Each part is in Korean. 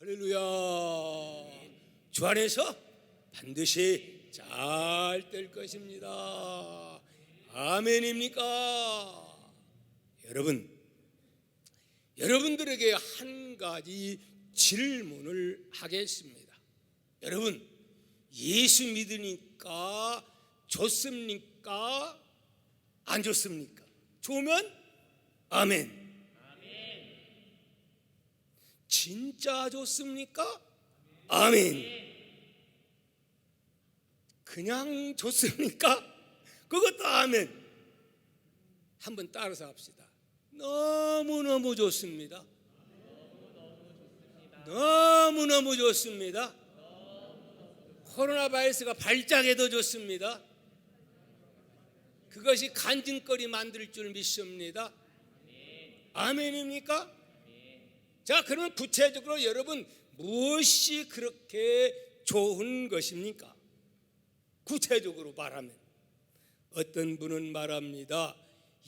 할렐루야. 주 안에서 반드시 잘 될 것입니다. 아멘입니까? 여러분들에게 한 가지 질문을 하겠습니다. 여러분, 예수 믿으니까 좋습니까? 안 좋습니까? 좋으면 아멘. 진짜 좋습니까? 아멘. 그냥 좋습니까? 그것도 아멘. 한번 따라서 합시다. 너무너무 좋습니다. 너무너무 좋습니다. 코로나 바이러스가 발작해도 좋습니다. 그것이 간증거리 만들 줄 믿습니다. 아멘입니까? 자, 그러면 구체적으로 여러분, 무엇이 그렇게 좋은 것입니까? 구체적으로 말하면 어떤 분은 말합니다.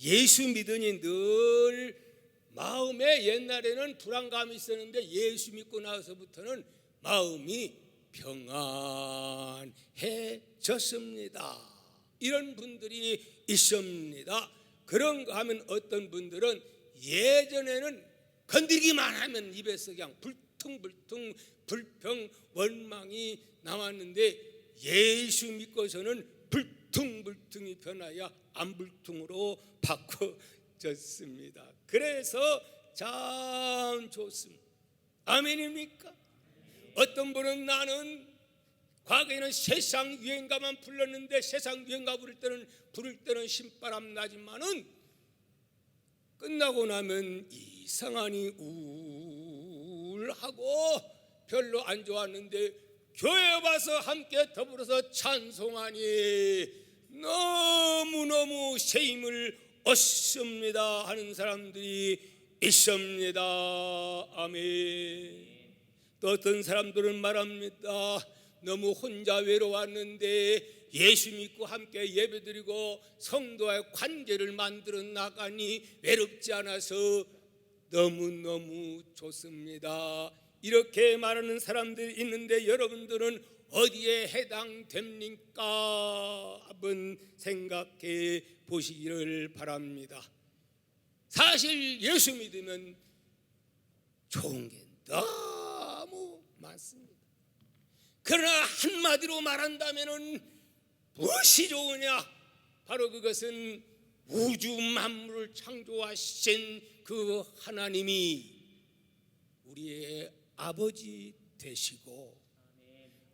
예수 믿으니 늘 마음에 옛날에는 불안감이 있었는데 예수 믿고 나서부터는 마음이 평안해졌습니다. 이런 분들이 있습니다. 그런가 하면 어떤 분들은 예전에는 건드리기만 하면 입에서 그냥 불퉁불퉁 불평 원망이 나왔는데 예수 믿고서는 불퉁불퉁이 변하여 안불퉁으로 바꿔졌습니다. 그래서 참 좋습니다. 아멘입니까? 어떤 분은 나는 과거에는 세상 유행가만 불렀는데 세상 유행가 부를 때는 신바람 나지만은 끝나고 나면 이상하니 우울하고 별로 안 좋았는데 교회에 와서 함께 더불어서 찬송하니 너무너무 새 힘을 얻습니다 하는 사람들이 있습니다. 아멘. 또 어떤 사람들은 말합니다. 너무 혼자 외로웠는데 예수 믿고 함께 예배드리고 성도와의 관계를 만들어 나가니 외롭지 않아서 너무너무 좋습니다. 이렇게 말하는 사람들이 있는데 여러분들은 어디에 해당됩니까? 한번 생각해 보시기를 바랍니다. 사실 예수 믿으면 좋은 게 너무 많습니다. 그러나 한마디로 말한다면 무엇이 좋으냐? 바로 그것은 우주 만물을 창조하신 그 하나님이 우리의 아버지 되시고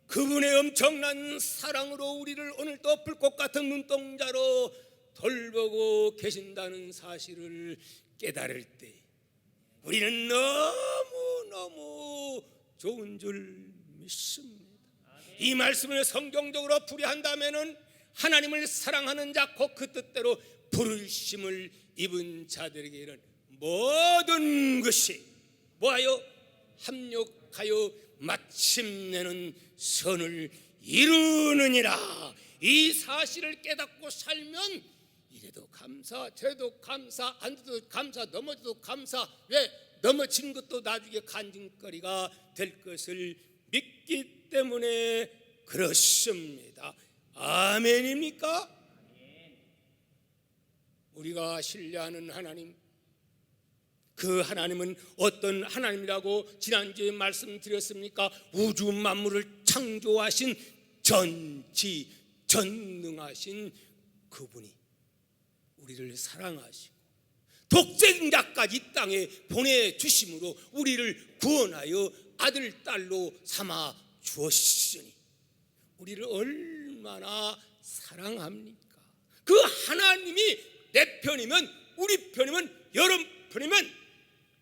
그분의 엄청난 사랑으로 우리를 오늘도 불꽃 같은 눈동자로 돌보고 계신다는 사실을 깨달을 때 우리는 너무너무 좋은 줄 믿습니다. 이 말씀을 성경적으로 풀이한다면 하나님을 사랑하는 자 곧 그 뜻대로 부르심을 입은 자들에게 이런 모든 것이 뭐하여 합력하여 마침내는 선을 이루느니라. 이 사실을 깨닫고 살면 이래도 감사 저래도 감사 안 돼도 감사 넘어져도 감사 왜 넘어진 것도 나중에 간증거리가 될 것을 믿기 때문에 그렇습니다. 아멘입니까? 우리가 신뢰하는 하나님, 그 하나님은 어떤 하나님이라고 지난주에 말씀드렸습니까? 우주 만물을 창조하신 전지 전능하신 그분이 우리를 사랑하시고 독생자까지 이 땅에 보내주심으로 우리를 구원하여 아들 딸로 삼아 주었으니 우리를 얼마나 사랑합니까? 그 하나님이 내 편이면 우리 편이면 여러분 편이면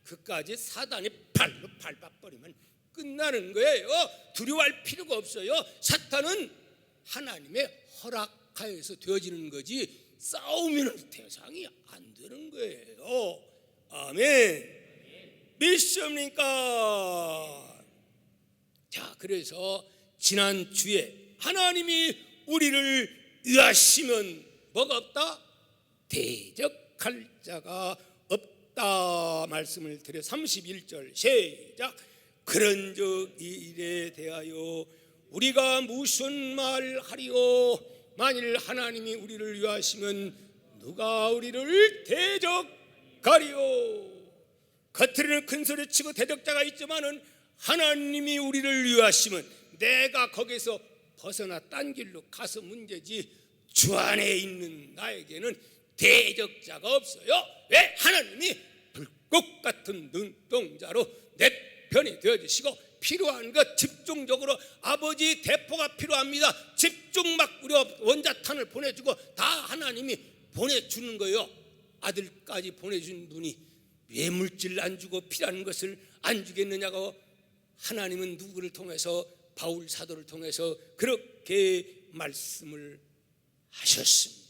그까지 사단이 발로 밟아버리면 끝나는 거예요. 두려워할 필요가 없어요. 사탄은 하나님의 허락하여서 되어지는 거지 싸우면 대상이 안 되는 거예요. 아멘. 믿습니까? 자, 그래서 지난주에 하나님이 우리를 위하시면 뭐가 없다? 대적할 자가 없다 말씀을 드려 31절 시작. 그런즉 이 일에 대하여 우리가 무슨 말 하리요? 만일 하나님이 우리를 위하시면 누가 우리를 대적하리요? 겉으로는 큰 소리치고 대적자가 있지만은 하나님이 우리를 위하시면 내가 거기서 벗어나 딴 길로 가서 문제지 주 안에 있는 나에게는 대적자가 없어요. 왜? 하나님이 불꽃 같은 눈동자로 내 편이 되어주시고 필요한 것 집중적으로 아버지 대포가 필요합니다. 집중 막 우리 원자탄을 보내주고 다 하나님이 보내주는 거예요. 아들까지 보내준 분이 왜 물질 안 주고 필요한 것을 안 주겠느냐고 하나님은 누구를 통해서 바울 사도를 통해서 그렇게 말씀을 하셨습니다.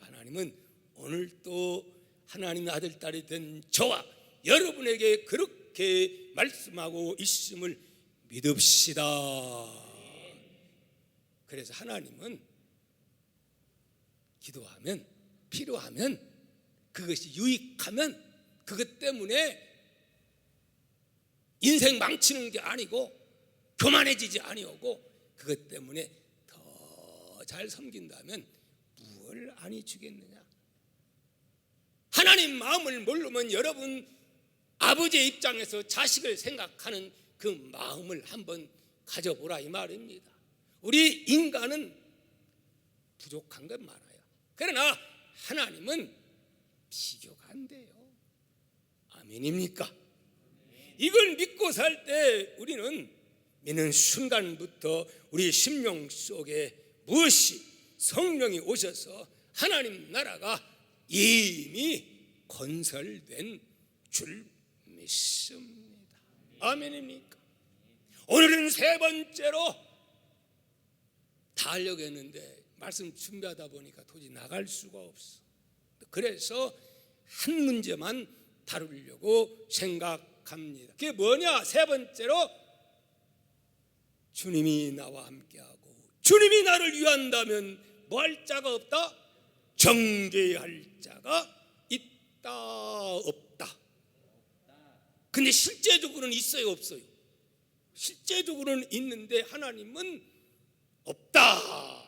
하나님은 오늘 또 하나님의 아들 딸이 된 저와 여러분에게 그렇게 말씀하고 있음을 믿읍시다. 그래서 하나님은 기도하면 필요하면 그것이 유익하면 그것 때문에 인생 망치는 게 아니고 교만해지지 아니오고 그것 때문에 더 잘 섬긴다면 무엇을 아니 주겠느냐. 하나님 마음을 모르면 여러분 아버지의 입장에서 자식을 생각하는 그 마음을 한번 가져보라 이 말입니다. 우리 인간은 부족한 건 많아요. 그러나 하나님은 비교가 안 돼요. 아멘입니까? 이걸 믿고 살 때 우리는 믿는 순간부터 우리 심령 속에 무엇이 성령이 오셔서 하나님 나라가 이미 건설된 줄 믿습니다. 아멘입니까? 오늘은 세 번째로 다 하려고 했는데 말씀 준비하다 보니까 도저히 나갈 수가 없어. 그래서 한 문제만 다루려고 생각합니다. 그게 뭐냐? 세 번째로 주님이 나와 함께하고 주님이 나를 위한다면 뭐 할 자가 없다? 정죄할 자가 있다 없다. 근데 실제적으로는 있어요 없어요? 실제적으로는 있는데 하나님은 없다.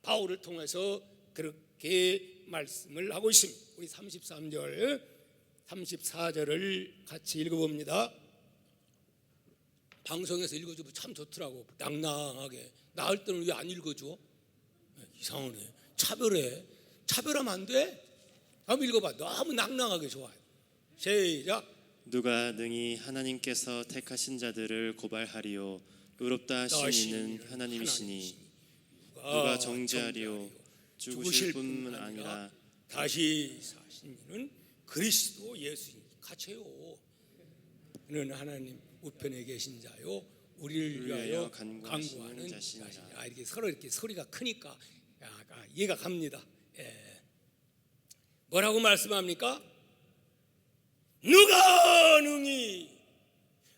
바울을 통해서 그렇게 말씀을 하고 있습니다. 우리 33절 34절을 같이 읽어봅니다. 방송에서 읽어주면 참 좋더라고. 낭낭하게. 나을 때는 왜 안 읽어줘? 이상하네. 차별하면 안 돼? 한번 읽어봐. 너무 낭낭하게 좋아요. 시작. 누가 능히 하나님께서 택하신 자들을 고발하리요? 의롭다 하신 이는 하나님이시니 누가 정죄하리요? 죽으실 뿐만 아니라 다시 사신 이는 그리스도 예수님 같이요. 이는 하나님 우편에 계신 자요 우리를 위하여 간구하는 자신이라. 이렇게 서로 이렇게 소리가 크니까 이해가 갑니다. 뭐라고 말씀합니까? 누가 능히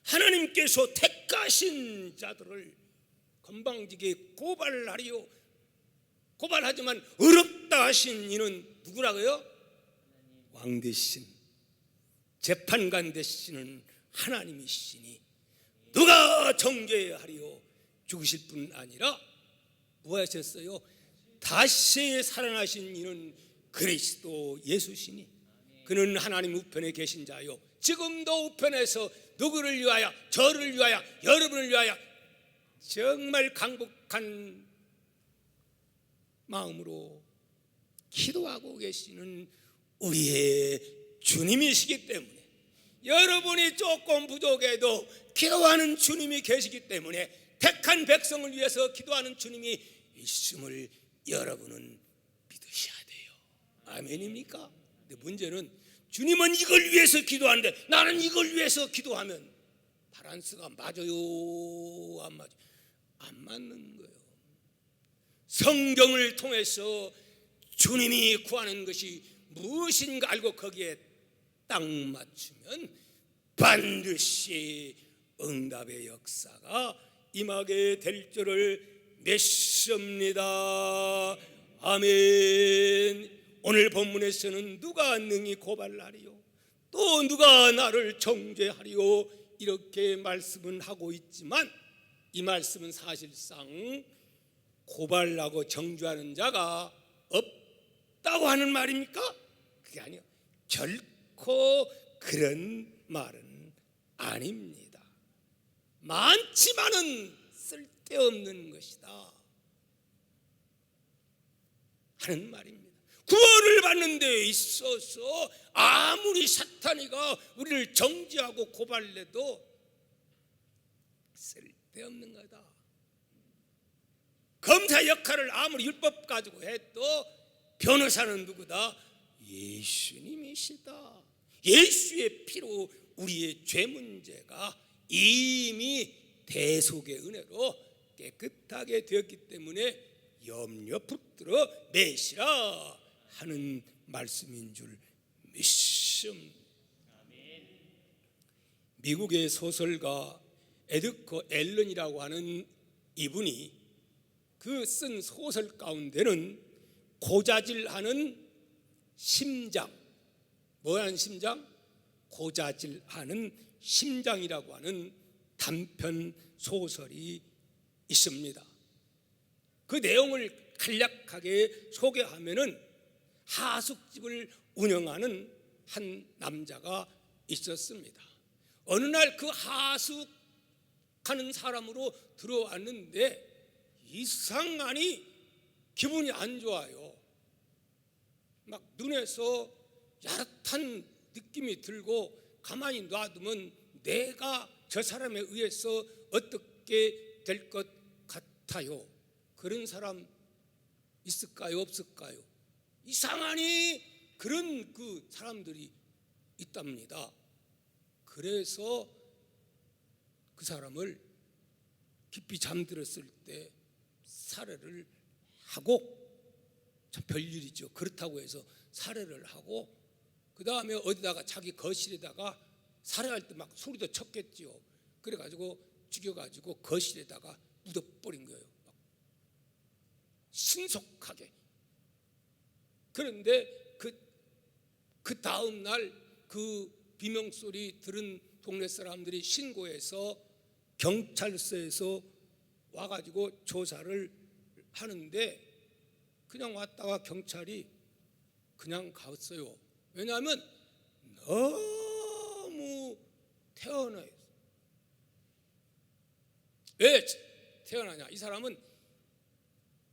하나님께서 택하신 자들을 건방지게 고발하리요? 고발하지만 의롭다 하신 이는 누구라고요? 왕 되신 재판관 되시는 하나님이시니 누가 정죄하리요? 죽으실 뿐 아니라 뭐 하셨어요? 다시 살아나신 이는 그리스도 예수시니 그는 하나님 우편에 계신 자요 지금도 우편에서 누구를 위하여 저를 위하여 여러분을 위하여 정말 강복한 마음으로 기도하고 계시는 우리의 주님이시기 때문에 여러분이 조금 부족해도 기도하는 주님이 계시기 때문에 택한 백성을 위해서 기도하는 주님이 있음을 여러분은 믿으셔야 돼요. 아멘입니까? 근데 문제는 주님은 이걸 위해서 기도하는데 나는 이걸 위해서 기도하면 바란스가 맞아요? 안 맞아요? 안 맞는 거예요. 성경을 통해서 주님이 구하는 것이 무엇인가 알고 거기에 딱 맞추면 반드시 응답의 역사가 임하게 될 줄을 믿습니다. 아멘. 오늘 본문에서는 누가 능히 고발하리요? 또 누가 나를 정죄하리요? 이렇게 말씀은 하고 있지만 이 말씀은 사실상 고발하고 정죄하는 자가 없다고 하는 말입니까? 그게 아니요, 결코 그런 말은 아닙니다. 많지만은 쓸데없는 것이다 하는 말입니다. 구원을 받는 데 있어서 아무리 사탄이가 우리를 정죄하고 고발해도 쓸데없는 거다. 검사 역할을 아무리 율법 가지고 해도 변호사는 누구다? 예수님이시다. 예수의 피로 우리의 죄 문제가 이미 대속의 은혜로 깨끗하게 되었기 때문에 염려 붙들어 매시라 하는 말씀인 줄 믿습니다. 미국의 소설가 에드거 앨런이라고 하는 이분이 그 쓴 소설 가운데는 고자질하는 심장, 뭐라는 심장? 고자질하는 심장이라고 하는 단편 소설이 있습니다. 그 내용을 간략하게 소개하면은 하숙집을 운영하는 한 남자가 있었습니다. 어느 날 그 하숙하는 사람으로 들어왔는데 이상하니 기분이 안 좋아요. 막 눈에서 야릇한 느낌이 들고 가만히 놔두면 내가 저 사람에 의해서 어떻게 될 것 같아요. 그런 사람 있을까요? 없을까요? 이상하니 그런 그 사람들이 있답니다. 그래서 그 사람을 깊이 잠들었을 때 살해를 하고, 참 별일이죠. 그렇다고 해서 살해를 하고 그 다음에 어디다가 자기 거실에다가 살해할 때 막 소리도 쳤겠지요. 그래가지고 죽여가지고 거실에다가 묻어버린 거예요. 막 신속하게. 그런데 그 다음 날 그 비명소리 들은 동네 사람들이 신고해서 경찰서에서 와가지고 조사를 하는데 그냥 왔다가 경찰이 그냥 갔어요. 왜냐하면 너무 태어나요. 왜 태어나냐? 이 사람은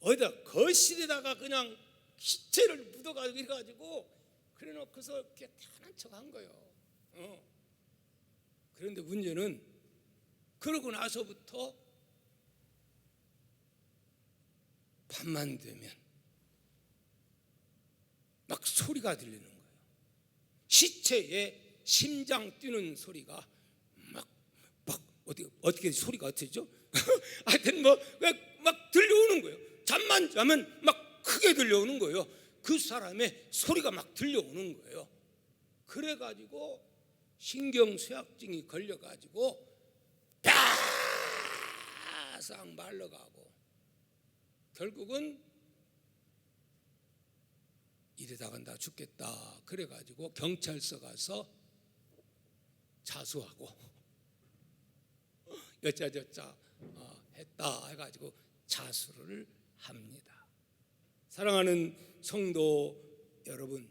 어디다 거실에다가 그냥 시체를 묻어가지고 해가지고 그래놓고서 이렇게 태어난 척한 거예요. 그런데 문제는 그러고 나서부터 밤만 되면 막 소리가 들리는 거예요. 시체에 심장 뛰는 소리가 막 어떻게 소리가 어떻게죠? 하여튼 막 들려오는 거예요. 잠만 자면 막 크게 들려오는 거예요. 그 사람의 소리가 막 들려오는 거예요. 그래가지고 신경쇠약증이 걸려가지고 바싹 말라가고 결국은 이러다가 나 죽겠다 그래가지고 경찰서 가서 자수하고 여짜저짜 했다 해가지고 자수를 합니다. 사랑하는 성도 여러분,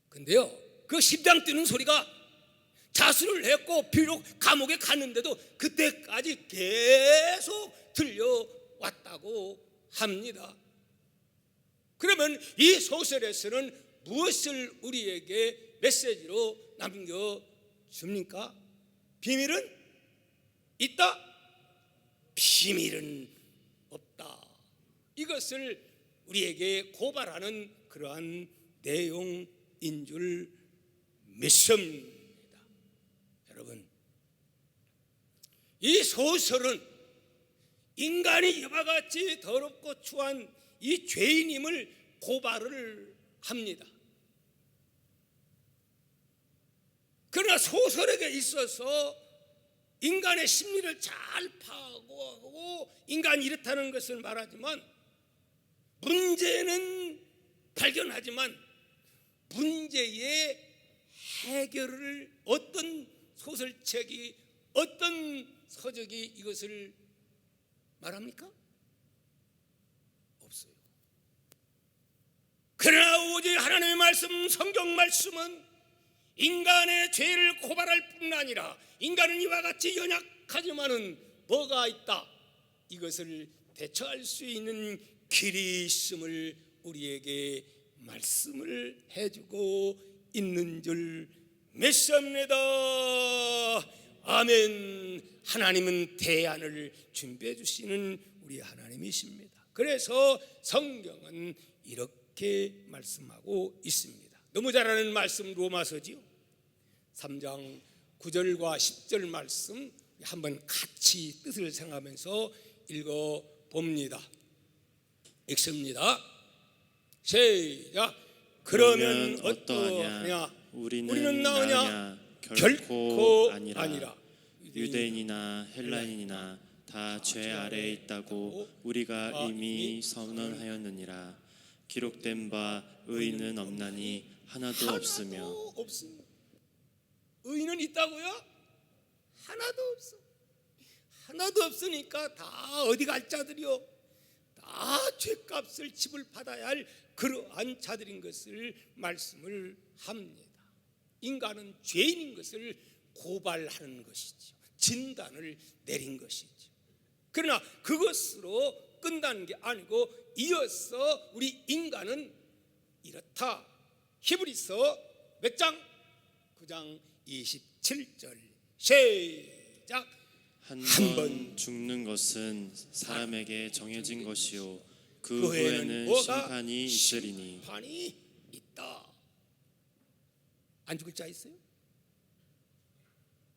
근데요 그 심장 뛰는 소리가 자수를 했고 비록 감옥에 갔는데도 그때까지 계속 들려왔다고 합니다. 그러면 이 소설에서는 무엇을 우리에게 메시지로 남겨줍니까? 비밀은 있다? 비밀은 없다. 이것을 우리에게 고발하는 그러한 내용인 줄 믿습니다. 여러분, 이 소설은 인간이 이와 같이 더럽고 추한 이 죄인임을 고발을 합니다. 그러나 소설에게 있어서 인간의 심리를 잘 파악하고 인간이 이렇다는 것을 말하지만 문제는 발견하지만 문제의 해결을 어떤 소설책이 어떤 서적이 이것을 말합니까? 없어요. 그러나 오직 하나님의 말씀, 성경 말씀은 인간의 죄를 고발할 뿐 아니라 인간은 이와 같이 연약하지만은 뭐가 있다, 이것을 대처할 수 있는 길이 있음을 우리에게 말씀을 해주고 있는 줄 믿습니다. 아멘. 하나님은 대안을 준비해 주시는 우리 하나님이십니다. 그래서 성경은 이렇게 말씀하고 있습니다. 너무 잘 아는 말씀 로마서지요, 3장 9절과 10절 말씀 한번 같이 뜻을 생각하면서 읽어봅니다. 읽습니다. 시작. 그러면 어떠하냐? 우리는 나으냐? 결코 아니라. 유대인이나 헬라인이나 다 죄 아래에 있다고 우리가 이미 선언하였느니라. 기록된 바 의인은 없나니 하나도 없으며. 의인은 있다고요? 하나도 없어. 하나도 없으니까 다 어디 갈 자들이요, 다 죄값을 지불 받아야 할 그러한 자들인 것을 말씀을 합니다. 인간은 죄인인 것을 고발하는 것이죠. 진단을 내린 것이죠. 그러나 그것으로 끝나는 게 아니고 이어서 우리 인간은 이렇다. 히브리서 몇 장? 9장 27절 시작. 한 번 죽는 것은 사람에게 정해진 것이요 그 후에는 심판이 있으리니. 심판이 있다. 안 죽을 자 있어요?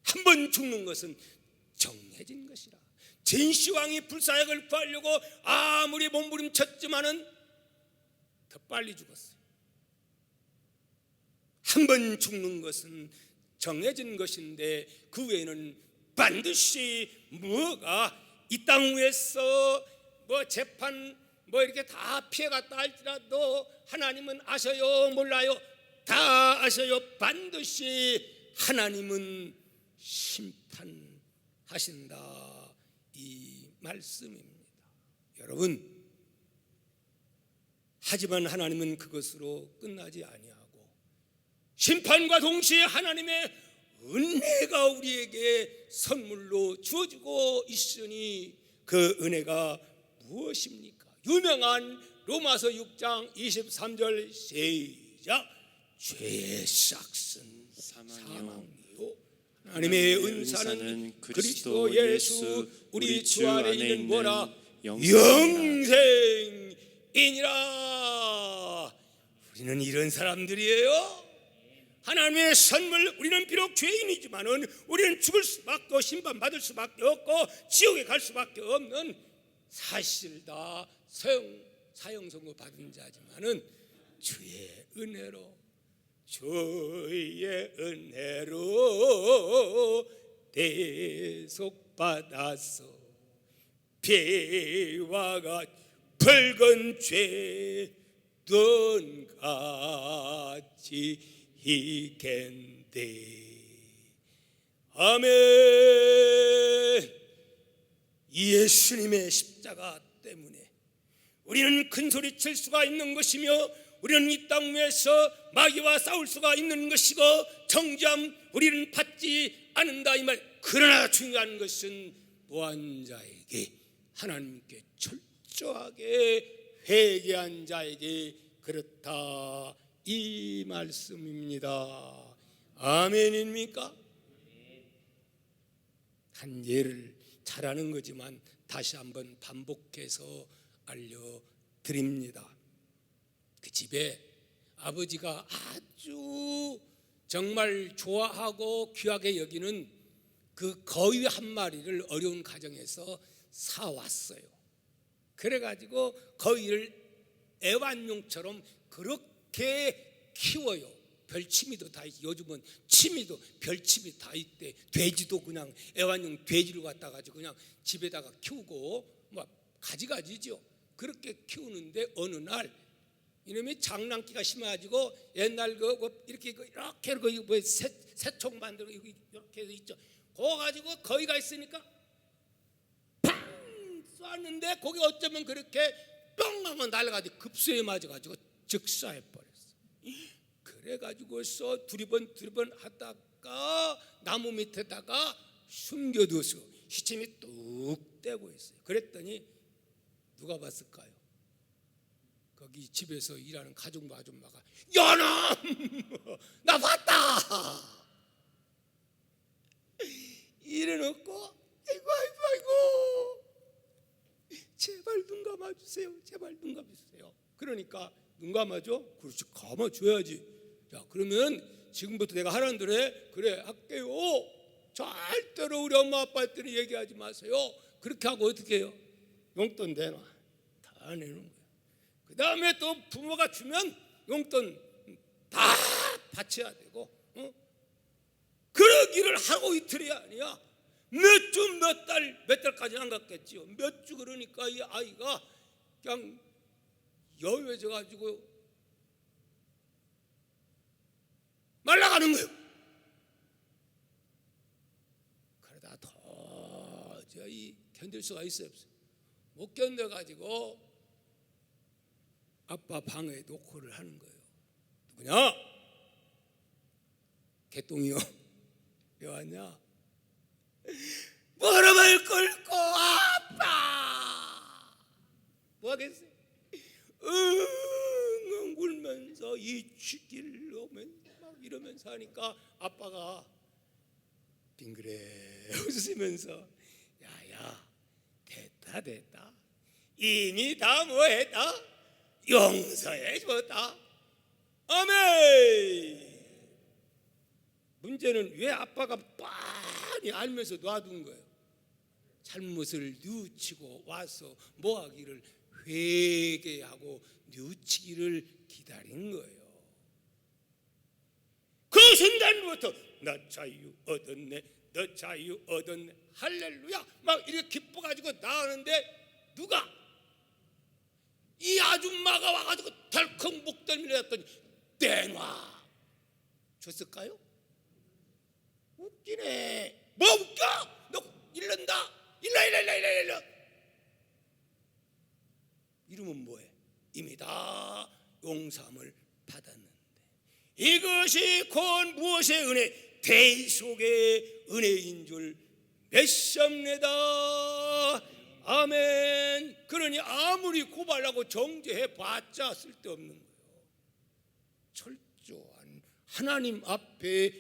한 번 죽는 것은 정해진 것이라. 진시황이 불사역을 구하려고 아무리 몸부림쳤지만은 더 빨리 죽었어요. 한 번 죽는 것은 정해진 것인데 그 외에는 반드시 뭐가 이 땅 위에서 뭐 재판 뭐 이렇게 다 피해갔다 할지라도 하나님은 아셔요? 몰라요? 다 아셔요. 반드시 하나님은 심판하신다, 이 말씀입니다. 여러분, 하지만 하나님은 그것으로 끝나지 아니하고 심판과 동시에 하나님의 은혜가 우리에게 선물로 주어지고 있으니 그 은혜가 무엇입니까? 유명한 로마서 6장 23절 시작. 죄의 싹은 사망이요 하나님의 은사는 그리스도 예수 우리 주 안에 있는 뭐라? 영생이니라. 우리는 이런 사람들이에요. 하나님의 선물, 우리는 비록 죄인이지만은 우리는 죽을 수밖에 없고 심판받을 수밖에 없고 지옥에 갈 수밖에 없는, 사실 다 사형 선고 받은 자지만은 주의 은혜로 대속받아서 피와 같이 붉은 죄돈 같이 이겐데. 아멘. 예수님의 십자가 때문에 우리는 큰 소리 칠 수가 있는 것이며 우리는 이 땅 위에서 마귀와 싸울 수가 있는 것이고 정죄함 우리는 받지 않는다 이 말. 그러나 중요한 것은 보한 자에게, 하나님께 철저하게 회개한 자에게 그렇다, 이 말씀입니다. 아멘입니까? 한 예를 잘하는 거지만 다시 한번 반복해서 알려드립니다. 그 집에 아버지가 아주 정말 좋아하고 귀하게 여기는 그 거위 한 마리를 어려운 가정에서 사왔어요. 그래가지고 거위를 애완용처럼 그렇게 키워요. 별치미도 다 있고 요즘은 치미도 별치미 다 있대. 돼지도 그냥 애완용 돼지를 갖다 가지고 그냥 집에다가 키우고 막 가지가지죠. 그렇게 키우는데 어느 날 이놈이 장난기가 심해가지고 옛날 이렇게 뭐 새총 만들고 이렇게 있죠. 그거 가지고 거기가 있으니까 팡 쐈는데 거기 어쩌면 그렇게 뿅 하면 날아가지고 급수에 맞아가지고 즉사해 버렸어. 그래가지고서 두리번 하다가 나무 밑에다가 숨겨두서 시침이 뚝 떼고 있어요. 그랬더니 누가 봤을까요? 거기 집에서 일하는 가정부 아줌마가 야놈 나 봤다 이래놓고 아이고 제발 눈 감아주세요. 제발 눈 감아주세요. 그러니까 눈 감아줘? 그렇지, 감아줘야지. 자, 그러면 지금부터 내가 하라는 대로 해. 그래 할게요. 절대로 우리 엄마 아빠한테는 얘기하지 마세요. 그렇게 하고 어떻게 해요? 용돈 내놔. 다 내는 거야. 그 다음에 또 부모가 주면 용돈 다 바쳐야 되고, 그러기를 하고 이틀이 아니야. 몇 주 몇 달까지는 안 갔겠지요. 몇 주. 그러니까 이 아이가 그냥 여유해져 가지고 말라가는 거예요. 그러다 도저히 견딜 수가 있어요, 없어요? 못 견뎌 가지고 아빠 방에 노크를 하는 거예요. 누구냐? 개똥이요. 왜 왔냐? 무릎을 꿇고 아빠 뭐 하겠어요? 응 울면서 이치길 오면서 막 이러면서 하니까 아빠가 빙그레 웃으면서 야야 됐다 이미 다 뭐했다? 용서해 줬다. 아멘. 문제는 왜 아빠가 뻔히 알면서 놔둔 거예요? 잘못을 뉘우치고 와서 뭐하기를 회개하고 뉘우치기를 기다린 거예요. 그 순간부터 나 자유 얻었네, 너 자유 얻었네, 할렐루야 막 이렇게 기뻐가지고 나가는데 누가? 이 아줌마가 와가지고 덜컥 목덜미를 했더니 내놔 줬을까요? 웃기네. 뭐 웃겨? 너 이른다. 일러. 이러면 뭐해? 이미 다 용서함을 받았는데 이것이 곧 무엇의 은혜? 대속의 은혜인 줄 믿습니다. 아멘. 그러니 아무리 고발하고 정죄해 봤자 쓸데없는 거예요. 철저한 하나님 앞에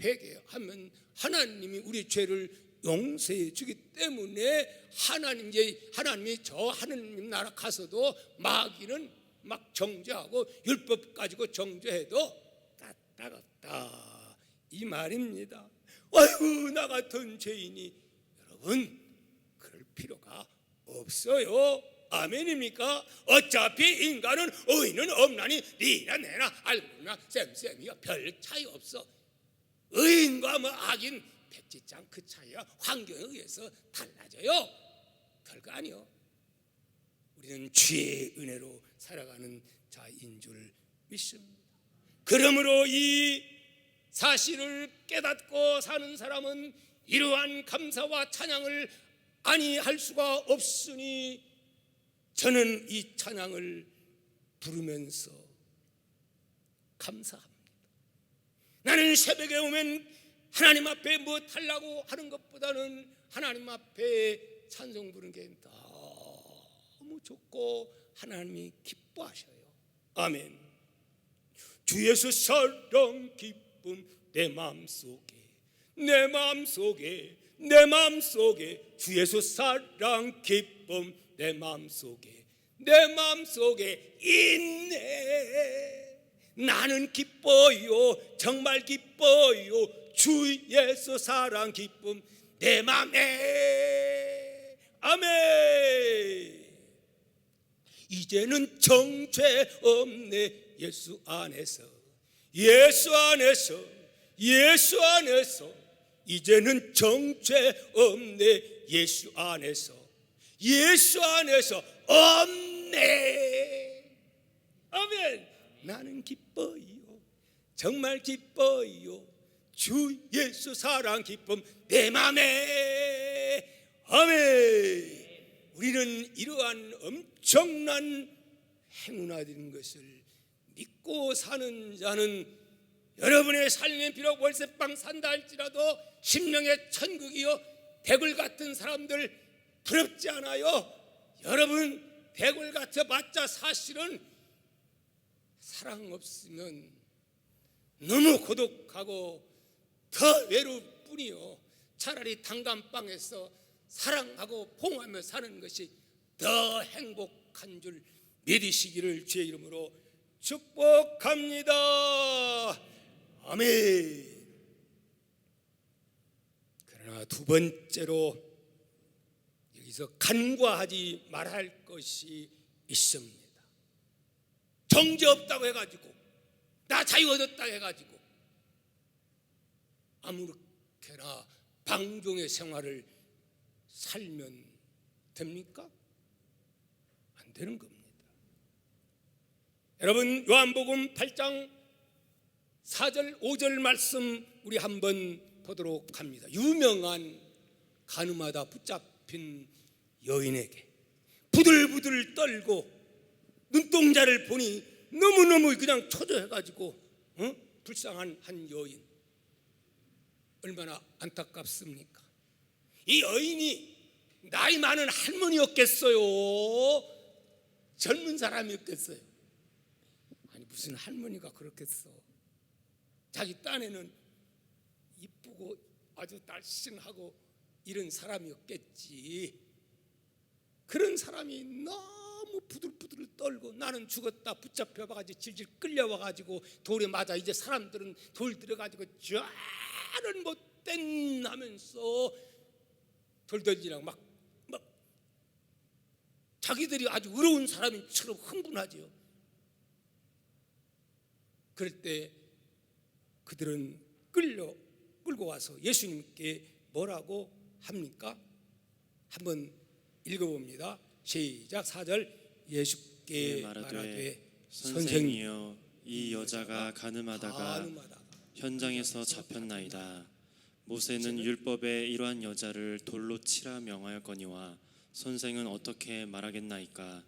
회개하면 하나님이 우리 죄를 용서해 주기 때문에 하나님이 저 하나님 나라 가서도 마귀는 막 정죄하고 율법 가지고 정죄해도 까딱없다 이 말입니다. 아이고 나 같은 죄인이 여러분 그럴 필요가 없어요. 아멘입니까? 어차피 인간은 의인은 없나니 니나 내나 알고나 쌤이가 별 차이 없어. 의인과 뭐 악인 백지장 그 차이야 환경에 의해서 달라져요. 별거 아니요. 우리는 주의 은혜로 살아가는 자인 줄 믿습니다. 그러므로 이 사실을 깨닫고 사는 사람은 이러한 감사와 찬양을 아니할 수가 없으니 저는 이 찬양을 부르면서 감사합니다. 나는 새벽에 오면 하나님 앞에 무엇 하려고 하는 것보다는 하나님 앞에 찬송 부르는 게 너무 좋고 하나님이 기뻐하셔요. 아멘. 주 예수 사랑 기쁨 내 마음속에 주 예수 사랑 기쁨 내 마음속에 있네. 나는 기뻐요. 정말 기뻐요. 주 예수 사랑 기쁨 내 맘에. 아멘. 이제는 정죄 없네. 예수 안에서 이제는 정죄 없네. 예수 안에서 없네. 아멘. 나는 기뻐요. 정말 기뻐요. 주 예수 사랑 기쁨 내 맘에. 아멘. 우리는 이러한 엄청난 행운하는 것을 믿고 사는 자는 여러분의 삶에 비록 월세방 산다 할지라도 심령의 천국이요 대굴 같은 사람들 부럽지 않아요? 여러분 대굴 같아봤자 사실은 사랑 없으면 너무 고독하고 더 외로울 뿐이요. 차라리 단감방에서 사랑하고 포옹하며 사는 것이 더 행복한 줄 믿으시기를 주의 이름으로 축복합니다. 아멘. 그러나 두 번째로 여기서 간과하지 말할 것이 있습니다. 정죄 없다고 해가지고 나 자유 얻었다 해가지고 아무렇게나 방종의 생활을 살면 됩니까? 안 되는 겁니다. 여러분 요한복음 8장 4절 5절 말씀 우리 한번 보도록 합니다. 유명한 가늠하다 붙잡힌 여인에게 부들부들 떨고 눈동자를 보니 너무너무 그냥 초조해가지고 불쌍한 한 여인. 얼마나 안타깝습니까? 이 여인이 나이 많은 할머니였겠어요? 젊은 사람이었겠어요? 아니 무슨 할머니가 그렇겠어. 자기 딴에는 이쁘고 아주 날씬하고 이런 사람이었겠지. 그런 사람이 너무 부들부들 떨고 나는 죽었다 붙잡혀가지고 질질 끌려와가지고 돌에 맞아 이제 사람들은 돌 들어가지고 저런 못된 하면서 돌들이랑 막 자기들이 아주 의로운 사람처럼 흥분하죠. 그럴 때 그들은 끌고 와서 예수님께 뭐라고 합니까? 한번 읽어봅니다. 시작. 4절. 예수께 말하되 선생이여 이 여자가 가늠하다가 현장에서 잡혔나이다. 모세는 율법에 이러한 여자를 돌로 치라 명하였거니와 선생은 어떻게 말하겠나이까?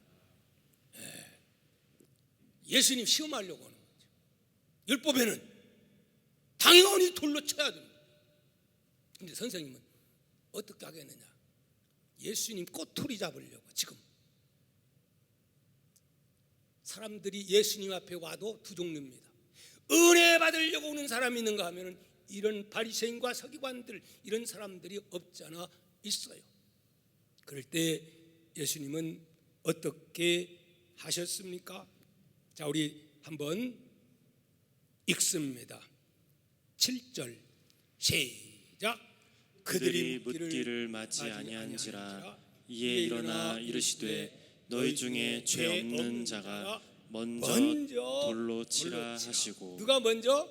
예수님 시험하려고 하는 거죠. 율법에는 당연히 돌로 쳐야 됩니다. 근데 선생님은 어떻게 하겠느냐? 예수님 꼬투리 잡으려고 지금 사람들이 예수님 앞에 와도 두 종류입니다. 은혜 받으려고 오는 사람이 있는가 하면은 이런 바리새인과 서기관들 이런 사람들이 없잖아 있어요. 그럴 때 예수님은 어떻게 하셨습니까? 자, 우리 한번 읽습니다. 7절 시작. 그들이 묻기를 마치 아니한지라 이에 일어나 이르시되 너희 중에 죄 없는 자가 먼저 돌로 치라 하시고. 누가 먼저?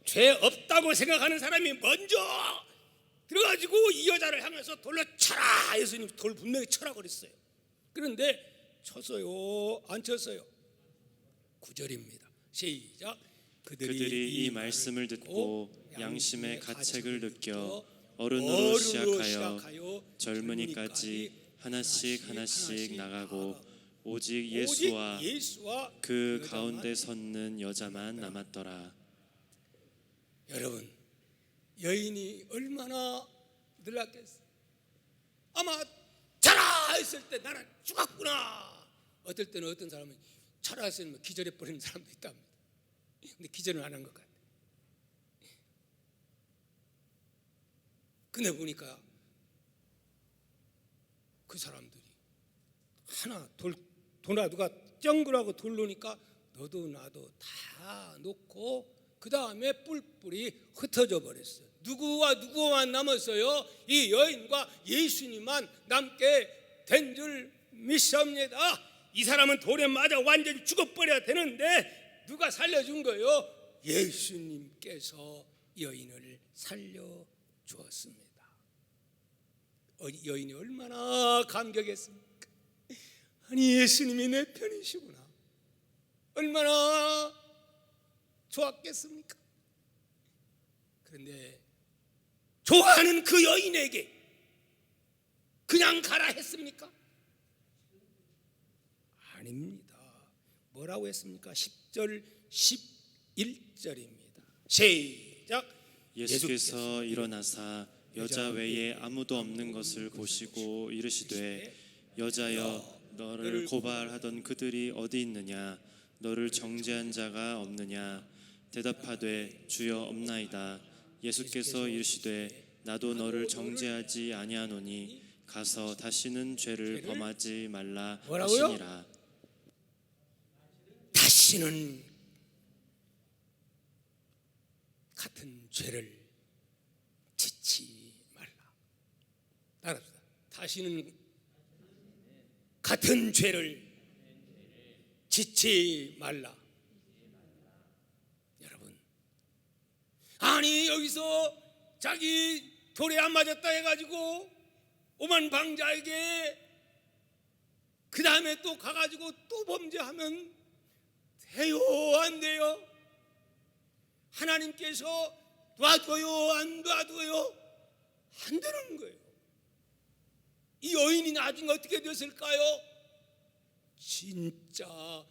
죄 없다고 생각하는 사람이 먼저 들어가지고 이 여자를 향해서 돌로 쳐라. 예수님 돌 분명히 쳐라 그랬어요. 그런데 쳤어요? 안 쳤어요? 9절입니다. 시작. 그들이 이 말씀을 듣고 양심의 가책을 느껴 어른으로 시작하여 젊은이까지 하나씩 나가고 오직 예수와 그 가운데 섰는 여자만 남았더라. 여러분, 여인이 얼마나 놀랐겠어요. 아마 자라 했을 때 나는 죽었구나. 어떨 때는 어떤 사람은 자라 했으면 기절해 버리는 사람도 있답니다. 근데 기절은 안 한 것 같아요. 근데 보니까 그 사람들이 하나 도나 누가 쩡그라고 돌 놓으니까 너도 나도 다 놓고 그 다음에 뿔뿔이 흩어져 버렸어요. 누구만 남았어요? 이 여인과 예수님만 남게 된 줄 믿습니다. 이 사람은 돌에 맞아 완전히 죽어버려야 되는데 누가 살려준 거예요? 예수님께서 여인을 살려주었습니다. 여인이 얼마나 감격했습니까? 아니 예수님이 내 편이시구나. 얼마나 좋았겠습니까? 그런데 좋아하는 그 여인에게 그냥 가라 했습니까? 아닙니다. 뭐라고 했습니까? 10절 11절입니다. 시작. 예수께서 일어나사 여자 외에 아무도 없는 것을 보시고 이르시되 여자여 너를 고발하던 그들이 어디 있느냐? 너를 정죄한 자가 없느냐? 대답하되 주여 없나이다. 예수께서 이르시되 나도 너를 정죄하지 아니하노니 가서 다시는 죄를 범하지 말라 뭐라고요? 하시니라. 다시는 같은 죄를 짓지 말라. 따라합시다. 다시는 같은 죄를 짓지 말라. 여러분, 아니 여기서 자기 돌에 안 맞았다 해가지고 오만 방자에게 그 다음에 또 가가지고 또 범죄하면 돼요, 안 돼요? 하나님께서 놔둬요, 안 놔둬요? 안 되는 거예요. 이 여인이 나중에 어떻게 됐을까요? 진짜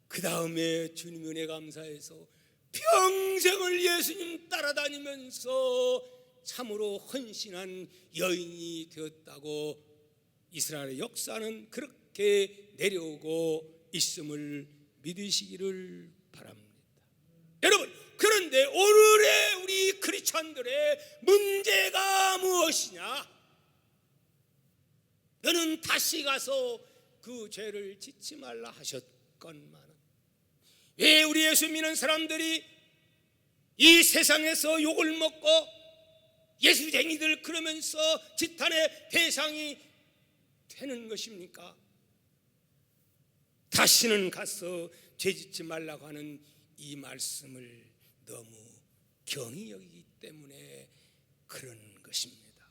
그 다음에 주님 은혜 감사해서 평생을 예수님 따라다니면서 참으로 헌신한 여인이 되었다고 이스라엘의 역사는 그렇게 내려오고 있음을 믿으시기를 바랍니다. 여러분, 그런데 오늘의 우리 크리스찬들의 문제가 무엇이냐? 너는 다시 가서 그 죄를 짓지 말라 하셨건만은 왜 우리 예수 믿는 사람들이 이 세상에서 욕을 먹고 예수쟁이들 그러면서 지탄의 대상이 되는 것입니까? 다시는 가서 죄 짓지 말라고 하는 이 말씀을 너무 경히 여기기 때문에 그런 것입니다.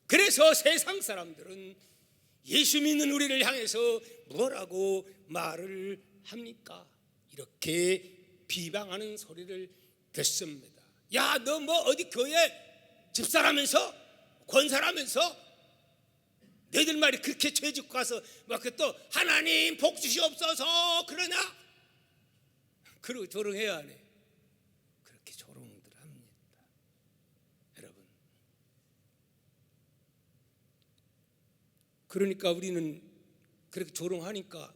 그래서 세상 사람들은 예수 믿는 우리를 향해서 뭐라고 말을 합니까? 이렇게 비방하는 소리를 듣습니다. 야, 너 뭐 어디 교회 집사라면서 권사라면서 너희들 말이 그렇게 죄 짓고 가서 막 또 하나님 복 주시옵소서 그러냐? 그러고 조롱해야 하네. 그렇게 조롱들 합니다. 여러분, 그러니까 우리는 그렇게 조롱하니까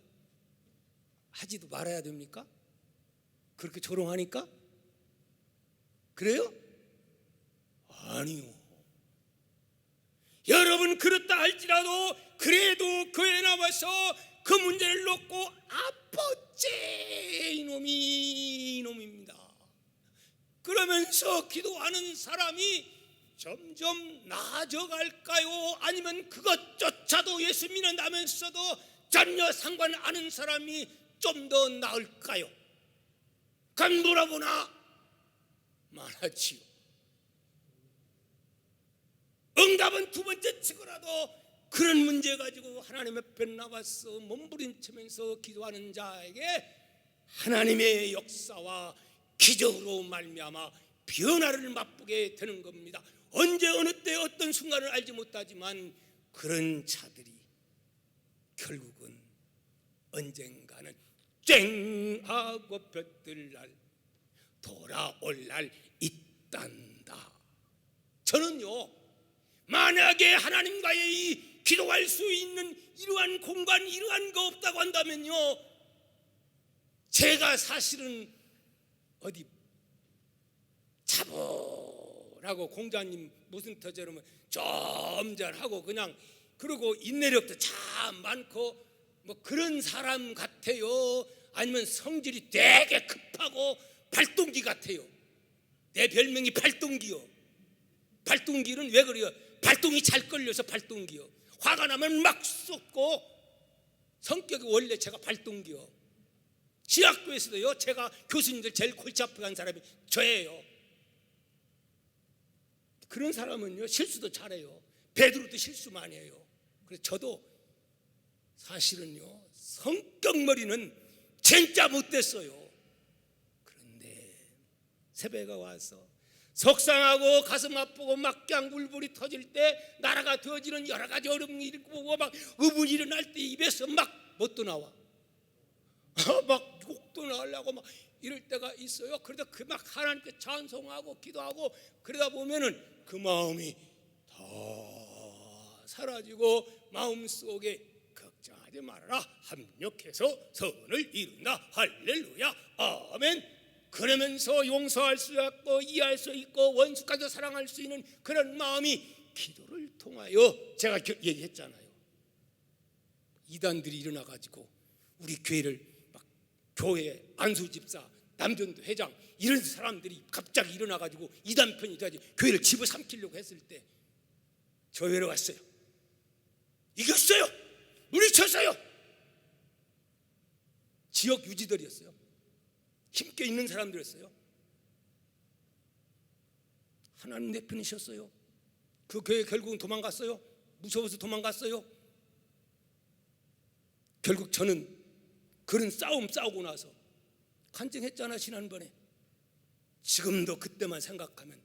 하지도 말아야 됩니까? 그렇게 조롱하니까? 그래요? 아니요. 여러분, 그렇다 할지라도 그래도 교회에 나와서 그 문제를 놓고 아버지 이놈입니다 그러면서 기도하는 사람이 점점 나아져갈까요? 아니면 그것조차도 예수 믿는다면서도 전혀 상관 안 하는 사람이 좀 더 나을까요? 간 물어보나 많았지요. 응답은 두 번째 치고라도 그런 문제 가지고 하나님 앞에 나와서 몸부림치면서 기도하는 자에게 하나님의 역사와 기적으로 말미암아 변화를 맛보게 되는 겁니다. 언제 어느 때 어떤 순간을 알지 못하지만 그런 자들이 결국은 언젠가는 쨍 하고 볕들 날 돌아올 날 있단다. 저는요, 만약에 하나님과의 이 기도할 수 있는 이러한 공간, 이러한 거 없다고 한다면요, 제가 사실은 어디 차분하고 공자님 무슨 터저러면 점잖하고 그냥 그러고 인내력도 참 많고 뭐 그런 사람 같아요. 아니면 성질이 되게 급하고 발동기 같아요. 내 별명이 발동기요. 발동기는 왜 그래요? 발동이 잘 끌려서 발동기요. 화가 나면 막 쏟고 성격이 원래 제가 발동기요. 신학교에서도요, 제가 교수님들 제일 골치 아프게 한 사람이 저예요. 그런 사람은요, 실수도 잘해요. 베드로도 실수 많이 해요. 그래서 저도 사실은요, 성격머리는 진짜 못됐어요. 그런데 새벽에 와서 속상하고 가슴 아프고 막 그냥 울분이 터질 때, 나라가 되어지는 여러 가지 어려움이 일고 막 의문이 일어날 때 입에서 막 뭣도 나와. 막 욕도 나오려고 막 이럴 때가 있어요. 그러다 그 막 하나님께 찬송하고 기도하고 그러다 보면은 그 마음이 다 사라지고 마음속에 걱정하지 말아라, 합력해서 선을 이룬다, 할렐루야, 아멘. 그러면서 용서할 수 있고 이해할 수 있고 원수까지 사랑할 수 있는 그런 마음이 기도를 통하여, 제가 얘기했잖아요. 이단들이 일어나가지고 우리 교회를 막, 교회 안수집사, 남전도 회장 이런 사람들이 갑자기 일어나가지고 이단 편이 돼가지고 교회를 집어삼키려고 했을 때 저 교회로 왔어요. 이겼어요. 물리쳤어요. 지역 유지들이었어요. 힘께 있는 사람들이었어요. 하나님 내 편이셨어요. 그 교회 결국은 도망갔어요. 무서워서 도망갔어요. 결국 저는 그런 싸움 싸우고 나서 간증했잖아, 지난번에. 지금도 그때만 생각하면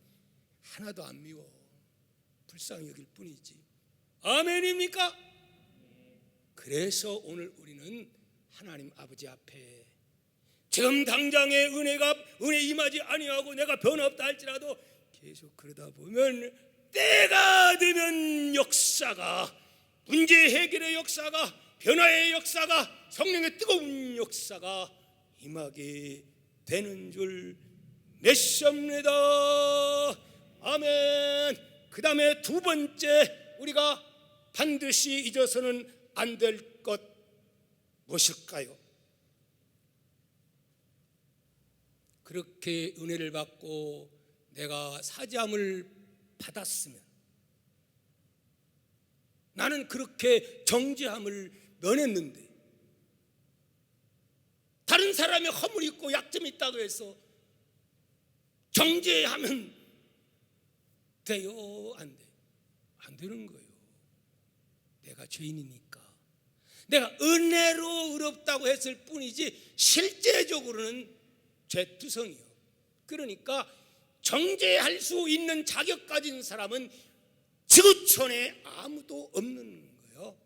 하나도 안 미워. 불쌍히 여길 뿐이지. 아멘입니까? 그래서 오늘 우리는 하나님 아버지 앞에 지금 당장의 은혜 임하지 아니하고 내가 변화없다 할지라도 계속 그러다 보면 때가 되면 역사가, 문제 해결의 역사가, 변화의 역사가, 성령의 뜨거운 역사가 임하게 되는 줄 믿습니다. 아멘. 그 다음에 두 번째 우리가 반드시 잊어서는 안 될 것 무엇일까요? 그렇게 은혜를 받고 내가 사지함을 받았으면, 나는 그렇게 정죄함을 면했는데 다른 사람의 허물이 있고 약점이 있다고 해서 정죄하면 돼요? 안 돼? 안 되는 거예요. 내가 죄인이니까. 내가 은혜로 의롭다고 했을 뿐이지 실제적으로는 죄투성이요. 그러니까 정죄할 수 있는 자격 가진 사람은 지구촌에 아무도 없는 거예요.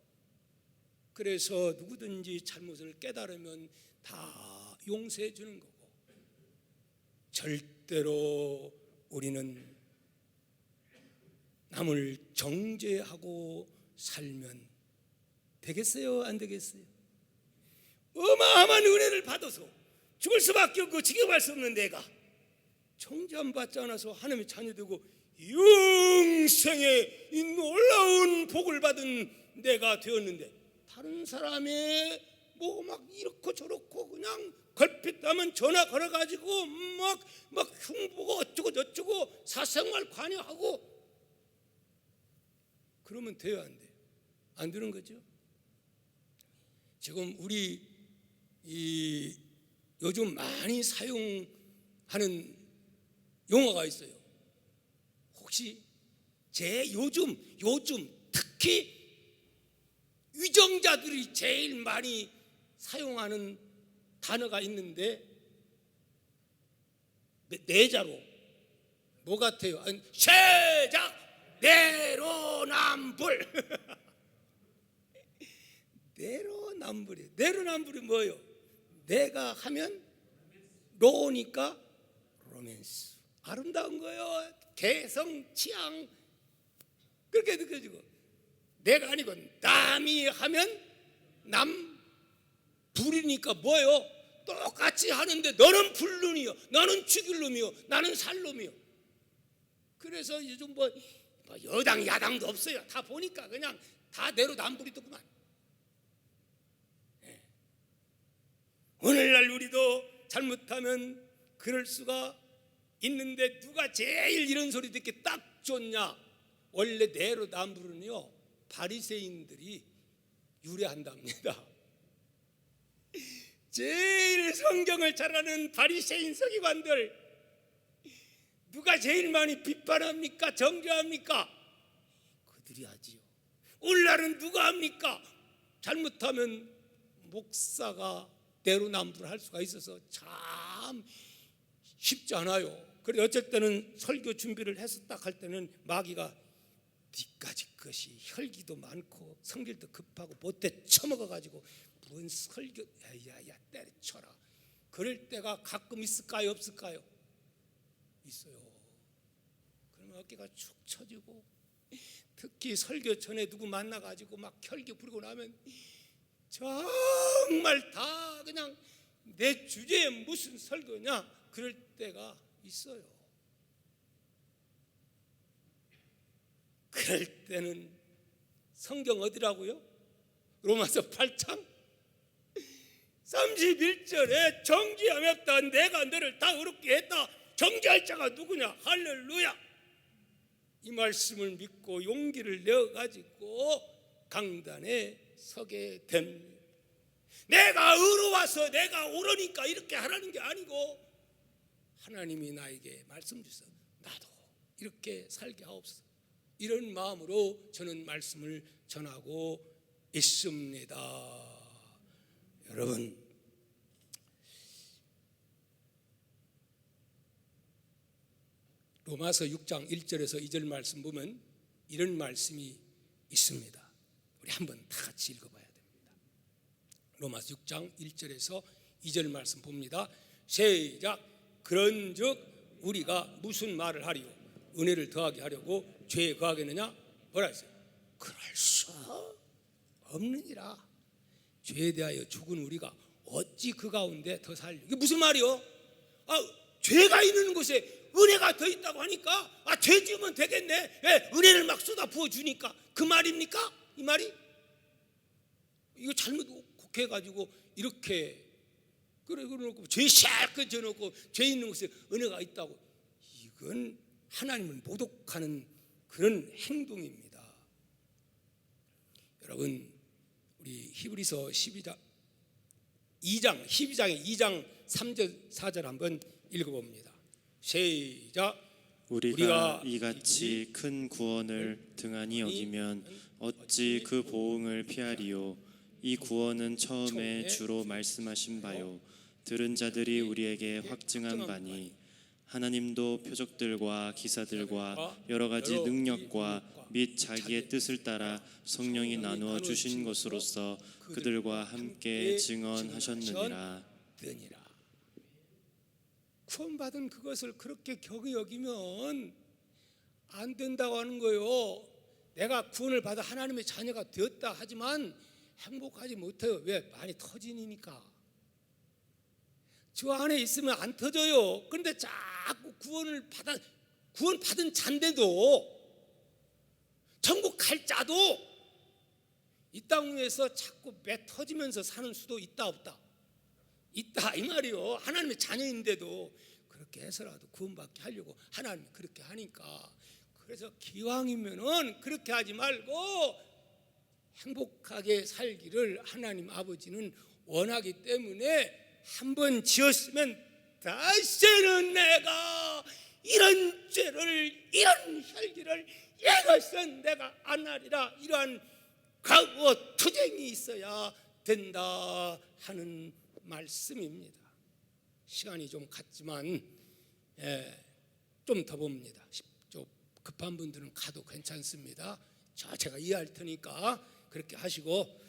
그래서 누구든지 잘못을 깨달으면 다 용서해 주는 거고, 절대로 우리는 남을 정죄하고 살면 되겠어요? 안 되겠어요? 어마어마한 은혜를 받아서 죽을 수밖에 없고 지켜갈 수 없는 내가 정죄함 받지 않아서 하나님의 자녀되고 영생의 이 놀라운 복을 받은 내가 되었는데, 다른 사람의 뭐 막 이렇고 저렇고 그냥 걸핏하면 전화 걸어가지고 막 흉보고 어쩌고 저쩌고 사생활 관여하고 그러면 돼요? 안 돼요? 안 되는 거죠. 지금 우리 요즘 많이 사용하는 용어가 있어요. 혹시 요즘 특히 위정자들이 제일 많이 사용하는 단어가 있는데 네 자로 뭐 같아요? 쇠작 내로남불. 내로남불이. 내로남불이 뭐예요? 내가 하면 로니까 로맨스, 아름다운 거예요. 개성, 취향 그렇게 느껴지고, 내가 아니고 남이 하면 남불이니까 뭐예요? 똑같이 하는데 너는 불륜이요, 너는 죽일 놈이요, 나는 살 놈이요. 그래서 요즘 뭐 여당 야당도 없어요. 다 보니까 그냥 다 내로남불이더구만. 네. 오늘날 우리도 잘못하면 그럴 수가 있는데, 누가 제일 이런 소리 듣기 딱 좋냐? 원래 내로남불은요 바리새인들이 유래한답니다. 제일 성경을 잘 아는 바리새인 서기관들, 누가 제일 많이 비판합니까? 정죄합니까? 그들이 하지요. 오늘날은 누가 합니까? 잘못하면 목사가 내로남불 할 수가 있어서 참 쉽지 않아요. 그래 어쩔 때는 설교 준비를 해서 딱 할 때는 마귀가 니까지 것이 혈기도 많고 성질도 급하고 못돼 처먹어가지고 뭔 설교 야야야 때려쳐라. 그럴 때가 가끔 있을까요 없을까요? 있어요. 그러면 어깨가 축 처지고 특히 설교 전에 누구 만나가지고 막 혈기 부리고 나면 정말 다 그냥 내 주제에 무슨 설교냐 그럴 때가 있어요. 그럴 때는 성경 어디라고요? 로마서 8장 31절에 정죄하였다 내가 너를 다 의롭게 했다. 정죄할 자가 누구냐? 할렐루야. 이 말씀을 믿고 용기를 내어가지고 강단에 서게 됩니다. 내가 의로워서 내가 옳으니까 이렇게 하라는 게 아니고 하나님이 나에게 말씀 주셔서 나도 이렇게 살게 하옵소서. 이런 마음으로 저는 말씀을 전하고 있습니다. 여러분, 로마서 6장 1절에서 2절 말씀 보면 이런 말씀이 있습니다. 우리 한번 다 같이 읽어봐야 됩니다. 로마서 6장 1절에서 2절 말씀 봅니다. 시작. 그런즉 우리가 무슨 말을 하리요? 은혜를 더하게 하려고 죄에 거하겠느냐? 뭐라 했어요? 그럴 수 없느니라. 죄에 대하여 죽은 우리가 어찌 그 가운데 더 살려? 이게 무슨 말이요? 죄가 있는 곳에 은혜가 더 있다고 하니까 죄 지으면 되겠네. 왜? 은혜를 막 쏟아 부어주니까. 그 말입니까? 이 말이? 이거 잘못 곡해가지고 이렇게 그래놓고 죄 샥 져놓고 죄 있는 곳에 은혜가 있다고. 이건 하나님을 모독하는 그런 행동입니다. 여러분, 우리 히브리서 12장의 2장 3절 4절 한번 읽어봅니다. 시작. 우리가 이같이 큰 구원을 등한히 여기면 어찌 그 보응을 피하리요? 이 구원은 처음에 주로 말씀하신 바요 들은 자들이 우리에게 확증한 바니 하나님도 표적들과 기사들과 여러 가지 능력과 및 자기의 뜻을 따라 성령이 나누어 주신 것으로서 그들과 함께 증언하셨느니라. 구원받은 그것을 그렇게 격히 여기면 안 된다고 하는 거예요. 내가 구원을 받아 하나님의 자녀가 되었다 하지만 행복하지 못해요. 왜? 많이 터지니까. 저 안에 있으면 안 터져요. 그런데 자꾸 구원 받은 자인데도 천국 갈 자도 이 땅 위에서 자꾸 매 터지면서 사는 수도 있다 없다? 있다 이 말이요. 하나님의 자녀인데도 그렇게 해서라도 구원받게 하려고 하나님이 그렇게 하니까. 그래서 기왕이면은 그렇게 하지 말고 행복하게 살기를 하나님 아버지는 원하기 때문에 한번 지었으면 다시는 내가 이런 죄를 이런 혈기를 이것은 내가 안 하리라. 이러한 각오 투쟁이 있어야 된다 하는 말씀입니다. 시간이 좀 갔지만 좀 더 봅니다. 좀 급한 분들은 가도 괜찮습니다. 제가 이해할 테니까 그렇게 하시고,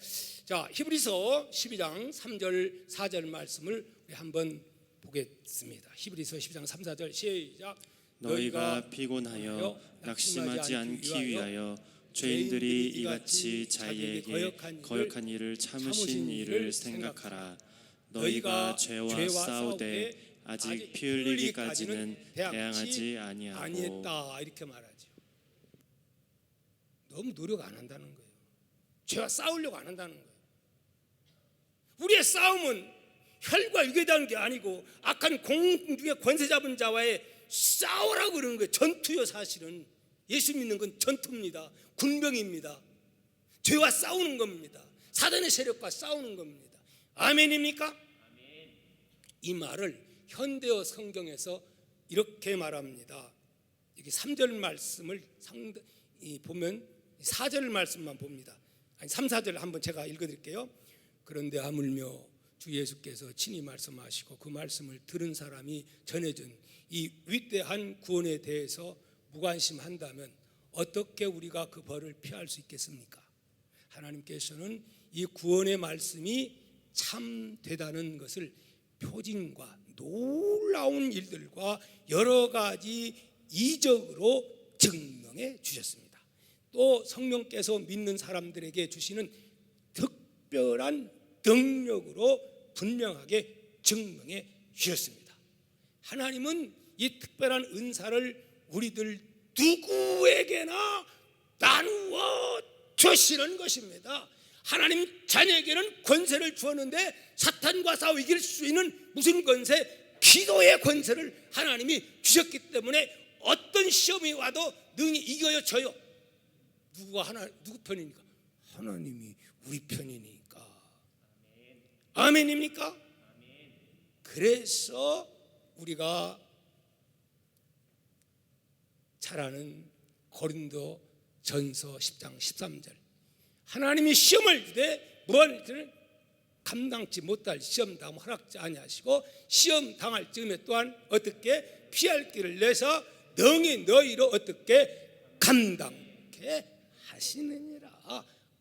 자, 히브리서 12장 3절 4절 말씀을 우리 한번 보겠습니다. 히브리서 12장 3, 4절 시작. 너희가 피곤하여 낙심하지 않기 위하여 죄인들이 이같이 자기에게 거역한 일을 참으신 일을 생각하라. 너희가 죄와 싸우되 아직 피 흘리기까지는 대항하지 아니했다. 이렇게 말하죠. 너무 노력 안 한다는 거예요. 죄와 싸우려고 안 한다는 거예요. 우리의 싸움은 혈과 육에 대한 게 아니고 악한 공중의 권세 잡은 자와의 싸우라고 그러는 거예요. 전투요. 사실은 예수 믿는 건 전투입니다. 군병입니다. 죄와 싸우는 겁니다. 사단의 세력과 싸우는 겁니다. 아멘입니까? 아멘. 이 말을 현대어 성경에서 이렇게 말합니다. 여기 3절 말씀을 보면 4절 말씀만 봅니다. 3, 4절 한번 제가 읽어드릴게요. 그런데 하물며 주 예수께서 친히 말씀하시고 그 말씀을 들은 사람이 전해준 이 위대한 구원에 대해서 무관심한다면 어떻게 우리가 그 벌을 피할 수 있겠습니까? 하나님께서는 이 구원의 말씀이 참되다는 것을 표징과 놀라운 일들과 여러 가지 이적으로 증명해 주셨습니다. 또 성령께서 믿는 사람들에게 주시는 특별한 능력으로 분명하게 증명해 주셨습니다. 하나님은 이 특별한 은사를 우리들 누구에게나 나누어 주시는 것입니다. 하나님 자녀에게는 권세를 주었는데 사탄과 싸워 이길 수 있는 무슨 권세? 기도의 권세를 하나님이 주셨기 때문에 어떤 시험이 와도 능히 이겨요 져요. 누구 편이니까? 하나님이 우리 편이니까. 아멘입니까? 그래서 우리가 잘 아는 고린도 전서 10장 13절, 하나님이 시험을 주되 무엇을 감당치 못할 시험 당함 허락지 아니하시고 시험 당할 즈음에 또한 어떻게 피할 길을 내서 능히 너희로 어떻게 감당케 하시느니라.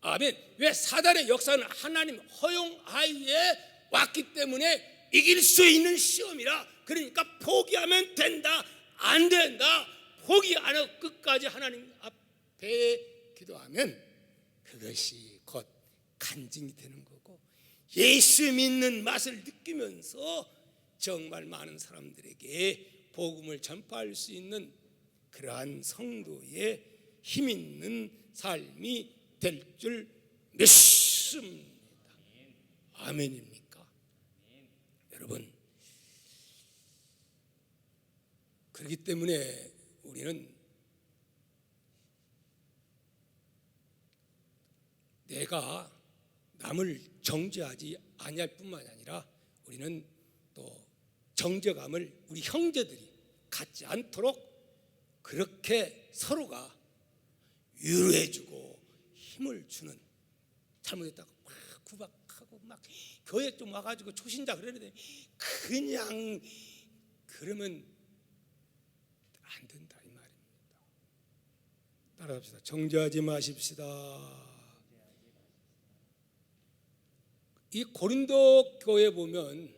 아멘. 왜? 사단의 역사는 하나님 허용하에 왔기 때문에 이길 수 있는 시험이라. 그러니까 포기하면 된다, 안 된다, 포기 안 하고 끝까지 하나님 앞에 기도하면 그것이 곧 간증이 되는 거고, 예수 믿는 맛을 느끼면서 정말 많은 사람들에게 복음을 전파할 수 있는 그러한 성도의 힘 있는 삶이 될 줄 믿습니다. 아멘입니까? 여러분, 그렇기 때문에 우리는 내가 남을 정죄하지 아니할 뿐만 아니라 우리는 또 정죄감을 우리 형제들이 갖지 않도록 그렇게 서로가 위로해주고 힘을 주는, 잘못했다고 막 구박하고 막 교회 좀 와가지고 초신자 그러는데 그냥 그러면 안 된다 이 말입니다. 따라합시다. 정죄하지 마십시다. 이 고린도 교회 보면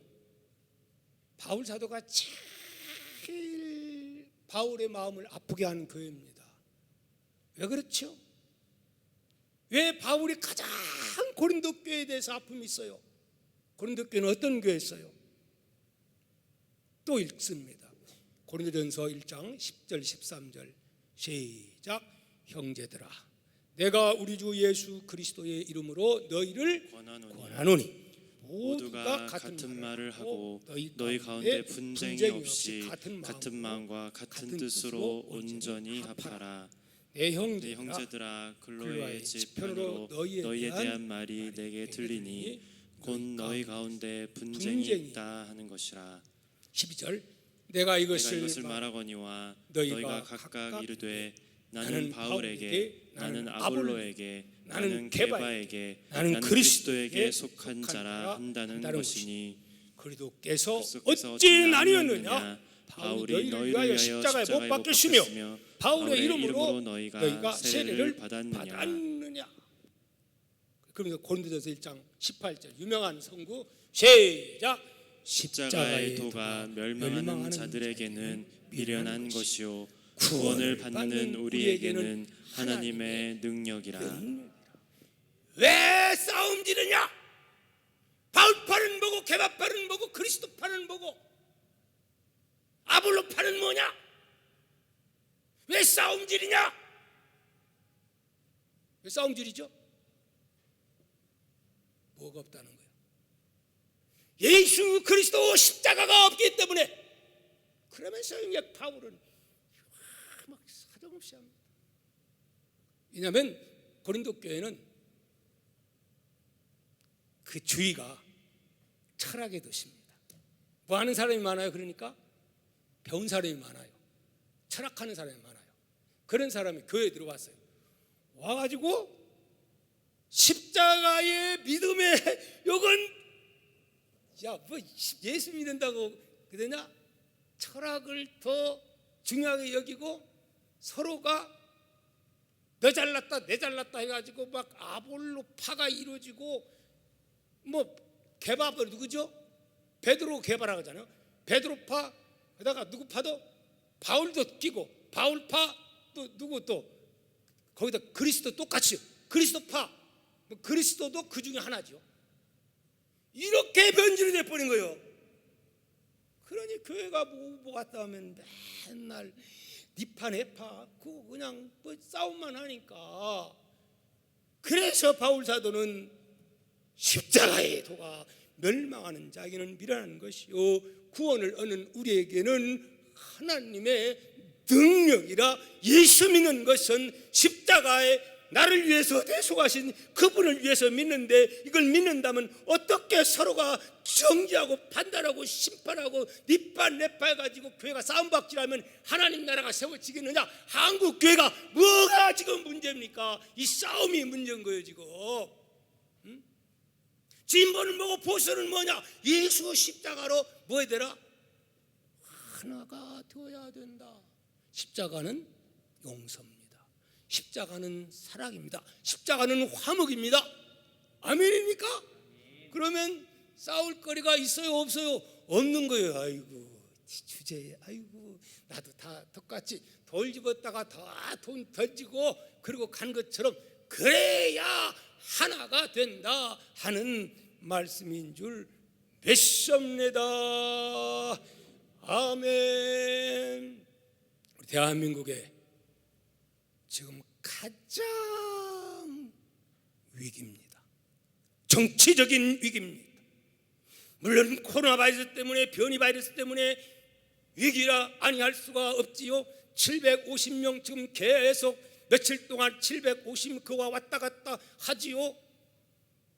바울 사도가 제일 바울의 마음을 아프게 하는 교회입니다. 왜 그렇죠? 왜 바울이 가장 고린도 교회에 대해서 아픔이 있어요? 고린도 교회는 어떤 교회였어요? 또 읽습니다. 고린도전서 1장 10절 13절 시작. 형제들아, 내가 우리 주 예수 그리스도의 이름으로 너희를 권하노니 모두가 같은 말을 하고 너희 가운데 분쟁이 없이 같은 마음과 같은 뜻으로 온전히 합하라. 내 형제들아, 글로의 지편으로 너희에 대한 말이 내게 들리니 곧 너희 가운데 분쟁이 있다 하는 것이라. 12절 내가 이것을 말하거니와 너희가 각각 이르되 나는 바울에게, 나는 아볼로에게, 나는 게바에게, 나는 그리스도에게 속한 자라 한다는 것이니, 그리스도께서 어찌 나뉘었느냐? 바울이 너희를 위하여 십자가에 못 박혔으며 바울의 이름으로 너희가 세례를 받았느냐? 그러면서 고린도전서 1장 18절 유명한 성구 시작. 십자가의 도가 멸망하는 자들에게는 미련한 것이요 구원을 받는 우리에게는 하나님의 능력이라. 왜 싸움 지르냐? 바울파는 뭐고 게바파는 뭐고 그리스도파는 뭐고 아볼로파는 뭐냐? 왜 싸움 지르냐? 왜 싸움 지르죠? 뭐가 없다는 거예요? 예수 그리스도 십자가가 없기 때문에. 그러면서 이제 바울은 막 사정없이 합니다. 왜냐하면 고린도 교회는 그 주의가 철학의 도시입니다. 뭐 하는 사람이 많아요? 그러니까 배운 사람이 많아요. 철학하는 사람이 많아요. 그런 사람이 교회에 들어왔어요. 와가지고 십자가의 믿음의 요건 야, 뭐 예수 믿는다고 그러냐? 철학을 더 중요하게 여기고 서로가 너 잘났다 내 잘났다 해가지고 막 아볼로파가 이루어지고 뭐 개바버 누구죠? 베드로 개바라고 하잖아요. 베드로파 그다가 누구 파도 바울도 끼고 바울파 또 누구 또 거기다 그리스도 똑같이 그리스도파 그리스도도 그 중에 하나죠. 이렇게 변질이 돼버린 거예요. 그러니 교회가 뭐 왔다 하면 맨날 니파 내파 그거 그냥 뭐 싸움만 하니까. 그래서 바울 사도는 십자가의 도가 멸망하는 자에게는 미련한 것이요 구원을 얻는 우리에게는 하나님의 능력이라. 예수 믿는 것은 십자가에 나를 위해서 대속하신 그분을 위해서 믿는데, 이걸 믿는다면 어떻게 서로가 정죄하고 판단하고 심판하고 니빠내빠 해가지고 교회가 싸움박질하면 하나님 나라가 세워지겠느냐? 한국 교회가 뭐가 지금 문제입니까? 이 싸움이 문제인 거예요 지금. 진보는 뭐고 보수는 뭐냐? 예수 십자가로 뭐 해야 되나? 하나가 되어야 된다. 십자가는 용서입니다. 십자가는 사랑입니다. 십자가는 화목입니다. 아멘입니까? 그러면 싸울 거리가 있어요 없어요? 없는 거예요. 아이고 주제에 아이고 나도 다 똑같이 돌 집었다가 다 돈 던지고 그리고 간 것처럼 그래야 하나가 된다 하는 말씀인 줄 믿습니다. 아멘. 우리 대한민국에 지금 가장 위기입니다. 정치적인 위기입니다. 물론 코로나 바이러스 때문에 변이 바이러스 때문에 위기라 아니할 수가 없지요. 750명 지금 계속 며칠 동안 750 그와 왔다 갔다 하지요.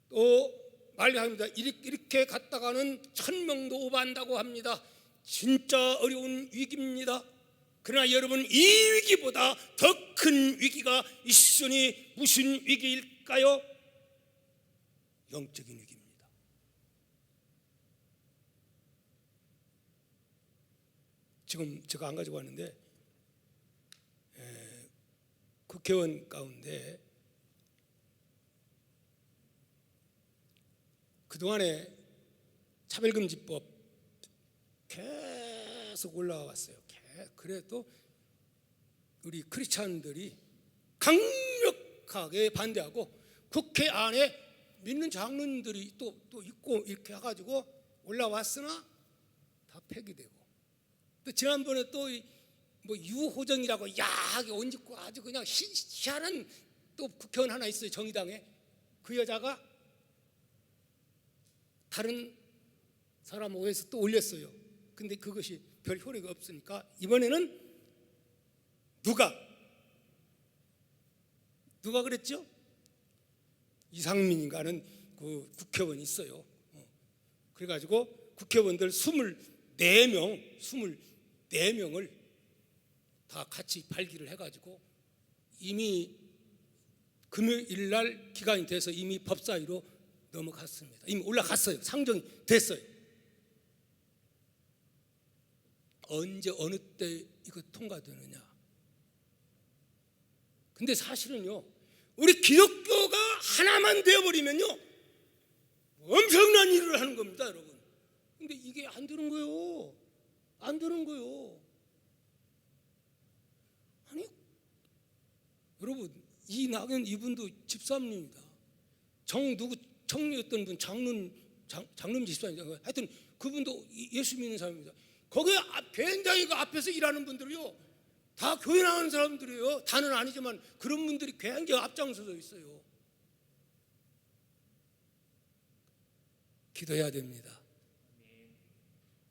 또 말합니다. 이렇게 갔다가는 1000명도 오버한다고 합니다. 진짜 어려운 위기입니다. 그러나 여러분, 이 위기보다 더 큰 위기가 있으니 무슨 위기일까요? 영적인 위기입니다. 지금 제가 안 가지고 왔는데 국회의원 가운데 그동안에 차별금지법 계속 올라왔어요. 그래도 우리 크리스찬들이 강력하게 반대하고 국회 안에 믿는 장로님들이 또 있고 이렇게 해가지고 올라왔으나 다 폐기되고, 또 지난번에 또 뭐 유호정이라고 야하게 온짓고 아주 그냥 희한한 또 국회의원 하나 있어요. 정의당에. 그 여자가 다른 사람 오해서 또 올렸어요. 근데 그것이 별 효력이 없으니까 이번에는 누가 그랬죠? 이상민인가는 그 국회의원이 있어요. 그래가지고 국회의원들 24명을 다 같이 발기를 해가지고 이미 금요일 날 기간이 돼서 이미 법사위로 넘어갔습니다. 이미 올라갔어요. 상정이 됐어요. 언제 어느 때 이거 통과되느냐? 근데 사실은요, 우리 기독교가 하나만 되어버리면요 엄청난 일을 하는 겁니다, 여러분. 근데 이게 안 되는 거예요. 안 되는 거예요. 아니, 여러분, 이낙연 이분도 집사입니다. 청리였던 분 장로님 집사입니다. 하여튼 그분도 예수 믿는 사람입니다. 거기 굉장히 그 앞에서 일하는 분들이요 다 교회 나가는 사람들이에요. 다는 아니지만 그런 분들이 굉장히 앞장서서 있어요. 기도해야 됩니다.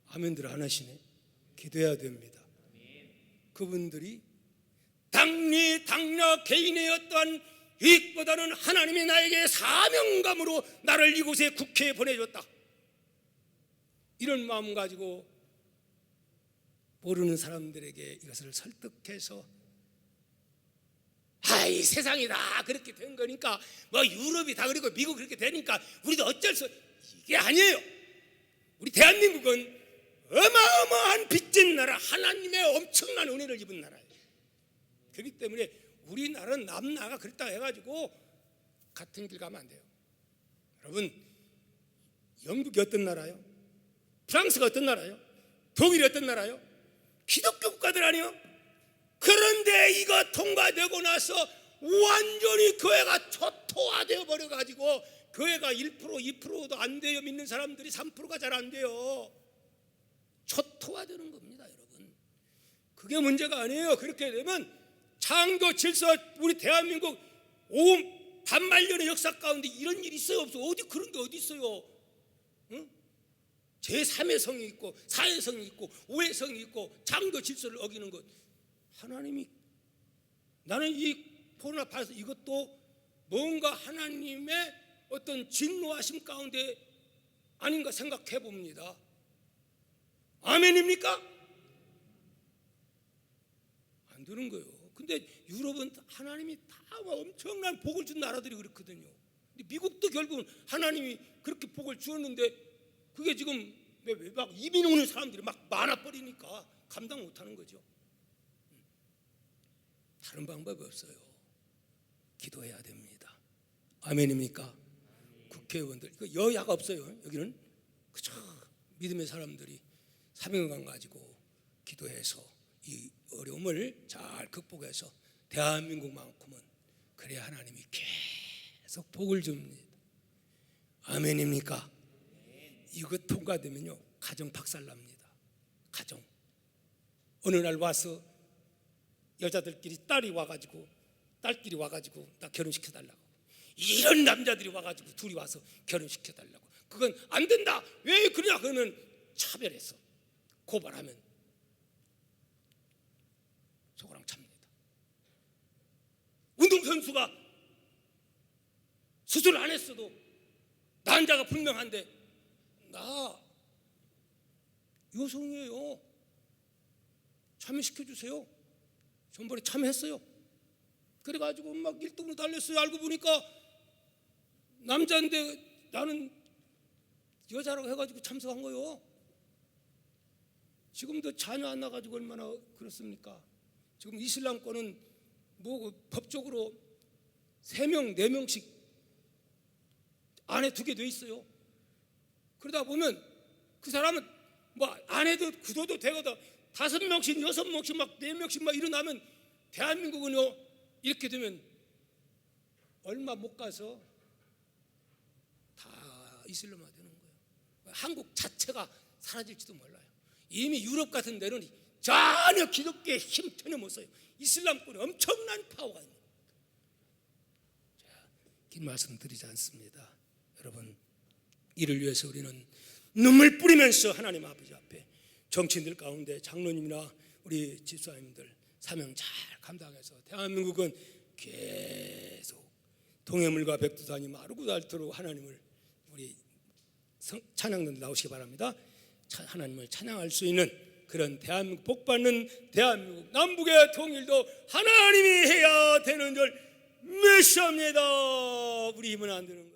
아멘들 안 하시네. 기도해야 됩니다. 그분들이 당뇨 개인의 어떠한 이익보다는 하나님이 나에게 사명감으로 나를 이곳에 국회에 보내줬다, 이런 마음 가지고 모르는 사람들에게 이것을 설득해서 이 세상이 다 그렇게 된 거니까, 뭐 유럽이 다 그리고 미국 그렇게 되니까 우리도 어쩔 수, 이게 아니에요. 우리 대한민국은 어마어마한 빚진 나라, 하나님의 엄청난 은혜를 입은 나라예요. 그렇기 때문에 우리나라는 남나라가 그렇다 해가지고 같은 길 가면 안 돼요. 여러분, 영국이 어떤 나라요? 프랑스가 어떤 나라요? 독일이 어떤 나라요? 기독교 국가들 아니요? 그런데 이거 통과되고 나서 완전히 교회가 초토화되어 버려가지고 교회가 1%, 2%도 안 돼요. 믿는 사람들이 3%가 잘 안 돼요. 초토화되는 겁니다, 여러분. 그게 문제가 아니에요. 그렇게 되면 창조 질서, 우리 대한민국 반만년의 역사 가운데 이런 일이 있어요, 없어요? 어디 그런 게 어디 있어요? 응? 제3의 성이 있고 4의 성이 있고 5의 성이 있고 창조 질서를 어기는 것. 하나님이, 나는 이 코로나 바이러스 이것도 뭔가 하나님의 어떤 진노하심 가운데 아닌가 생각해 봅니다. 아멘입니까? 안 되는 거예요. 근데 유럽은 하나님이 다 엄청난 복을 준 나라들이 그렇거든요. 근데 미국도 결국은 하나님이 그렇게 복을 주었는데 그게 지금 막 이민 오는 사람들이 막 많아버리니까 감당 못하는 거죠. 다른 방법이 없어요. 기도해야 됩니다. 아멘입니까? 국회의원들, 여야가 없어요. 여기는 그저 믿음의 사람들이 사명감 가지고 기도해서 이 어려움을 잘 극복해서 대한민국만큼은 그래야 하나님이 계속 복을 줍니다. 아멘입니까? 이거 통과되면요 가정 박살납니다. 가정. 어느 날 와서 여자들끼리 딸끼리 와가지고 나 결혼시켜달라고, 이런 남자들이 와가지고 둘이 와서 결혼시켜달라고. 그건 안 된다. 왜 그러냐? 그러면 차별해서 고발하면 속으랑 찹니다. 운동선수가 수술 안 했어도 난자가 분명한데 나 여성이에요, 참여시켜주세요. 전번에 참여했어요. 그래가지고 막 1등으로 달렸어요. 알고 보니까 남자인데 나는 여자라고 해가지고 참석한 거예요. 지금도 자녀 안 나가지고 얼마나 그렇습니까? 지금 이슬람권은 뭐 법적으로 3명, 4명씩 아내 두게 돼 있어요. 그러다 보면 그 사람은 뭐 아내도 구도도 되거든 5명씩, 6명씩, 막 4명씩 막 일어나면 대한민국은요 이렇게 되면 얼마 못 가서 다 이슬람화 되는 거예요. 한국 자체가 사라질지도 몰라요. 이미 유럽 같은 데는 전혀 기독교의 힘 전혀 못 써요. 이슬람권에 엄청난 파워가 있는 겁니다. 자, 긴 말씀 드리지 않습니다. 여러분, 이를 위해서 우리는 눈물 뿌리면서 하나님 아버지 앞에 정치인들 가운데 장로님이나 우리 집사님들 사명 잘 감당해서 대한민국은 계속 동해물과 백두산이 마르고 닳도록 하나님을 우리 찬양들 나오시기 바랍니다. 하나님을 찬양할 수 있는 그런 대한민국, 복받는 대한민국, 남북의 통일도 하나님이 해야 되는 줄 믿습니다. 우리 힘은 안 되는 거예요.